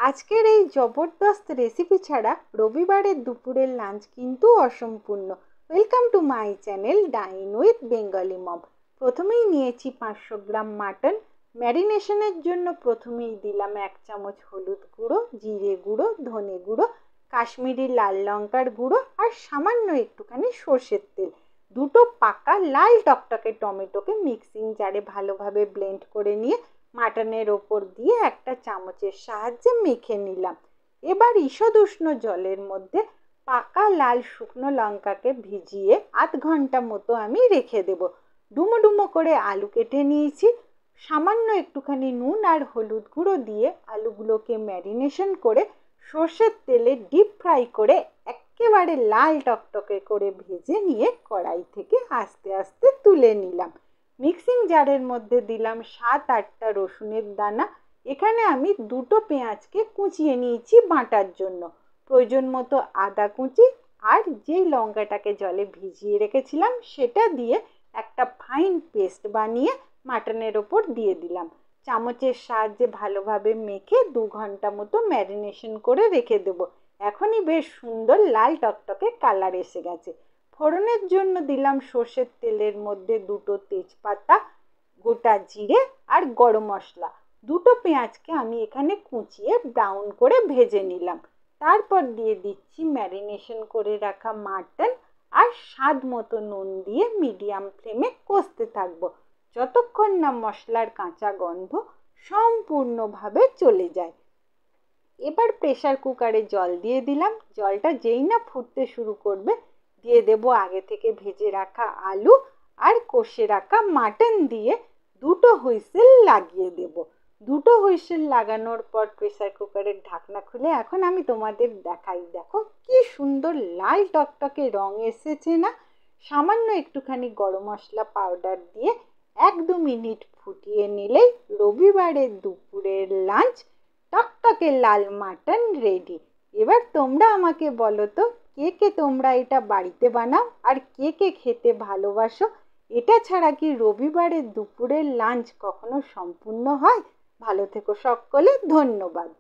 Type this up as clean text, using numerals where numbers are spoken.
আজকের এই জবরদস্ত রেসিপি ছাড়া রবিবারের দুপুরের লাঞ্চ কিন্তু অসম্পূর্ণ। Welcome to my channel dine with Bengali mom. প্রথমেই নিয়েছি 500 গ্রাম মাটন। ম্যারিনেশনের জন্য প্রথমেই দিলাম 1 চামচ হলুদ গুঁড়ো, জিরে গুঁড়ো, ধনে গুঁড়ো, কাশ্মীরি লাল লঙ্কার গুঁড়ো আর সামান্য একটুখানি সর্ষের তেল। দুটো পাকা লাল টকটকে টমেটোকে মিক্সিং জারে ভালোভাবে ব্লেন্ড করে নিয়ে মাটনের ওপর দিয়ে একটা চামচের সাহায্যে মেখে নিলাম। এবার ঈষদ উষ্ণ জলের মধ্যে পাকা লাল শুকনো লঙ্কাকে ভিজিয়ে আধ ঘন্টা মতো আমি রেখে দেব। ডুমো ডুমো করে আলু কেটে নিয়েছি। সামান্য একটুখানি নুন আর হলুদ গুঁড়ো দিয়ে আলুগুলোকে ম্যারিনেশন করে সর্ষের তেলে ডিপ ফ্রাই করে একেবারে লাল টকটকে করে ভেজে নিয়ে কড়াই থেকে আস্তে আস্তে তুলে নিলাম। মিক্সিং জারের মধ্যে দিলাম 7-8টা রসুনের দানা। এখানে আমি দুটো পেঁয়াজকে কুচিয়ে নিয়েছি বাটার জন্য। প্রয়োজন মতো আদা কুচি আর যেই লঙ্কাটাকে জলে ভিজিয়ে রেখেছিলাম সেটা দিয়ে একটা ফাইন পেস্ট বানিয়ে মাটনের ওপর দিয়ে দিলাম। চামচের সাহায্যে ভালোভাবে মেখে 2 ঘন্টা মতো ম্যারিনেশন করে রেখে দেবো। এখনই বেশ সুন্দর লাল টকটকে কালার এসে গেছে। ফোড়নের জন্য দিলাম সর্ষের তেলের মধ্যে 2টো তেজপাতা, গোটা জিরে আর গরম মশলা। দুটো পেঁয়াজকে আমি এখানে কুচিয়ে ব্রাউন করে ভেজে নিলাম। তারপর দিয়ে দিচ্ছি ম্যারিনেশন করে রাখা মাটন আর স্বাদ মতো নুন দিয়ে মিডিয়াম ফ্লেমে কষতে থাকবো যতক্ষণ না মশলার কাঁচা গন্ধ সম্পূর্ণভাবে চলে যায়। এবার প্রেসার কুকারে জল দিয়ে দিলাম। জলটা যেই না ফুটতে শুরু করবে দিয়ে দেবো আগে থেকে ভেজে রাখা আলু আর কষে রাখা মাটন দিয়ে 2টো হুইসেল লাগিয়ে দেব। 2টো হুইসেল লাগানোর পর প্রেসার কুকারের ঢাকনা খুলে এখন আমি তোমাদের দেখাই। দেখো কি সুন্দর লাল টকটকে রং এসেছে না। সামান্য একটুখানি গরম মশলা পাউডার দিয়ে 1-2 মিনিট ফুটিয়ে নিলেই রবিবারের দুপুরের লাঞ্চ টকটকে লাল মাটন রেডি। এবার তোমরা আমাকে বলো তো কে কে তোমরা এটা বাড়িতে বানাও আর কে কে খেতে ভালোবাসো? এটা ছাড়া কি রবিবারের দুপুরের লাঞ্চ কখনো সম্পূর্ণ হয়? ভালো থেকো সকলে, ধন্যবাদ।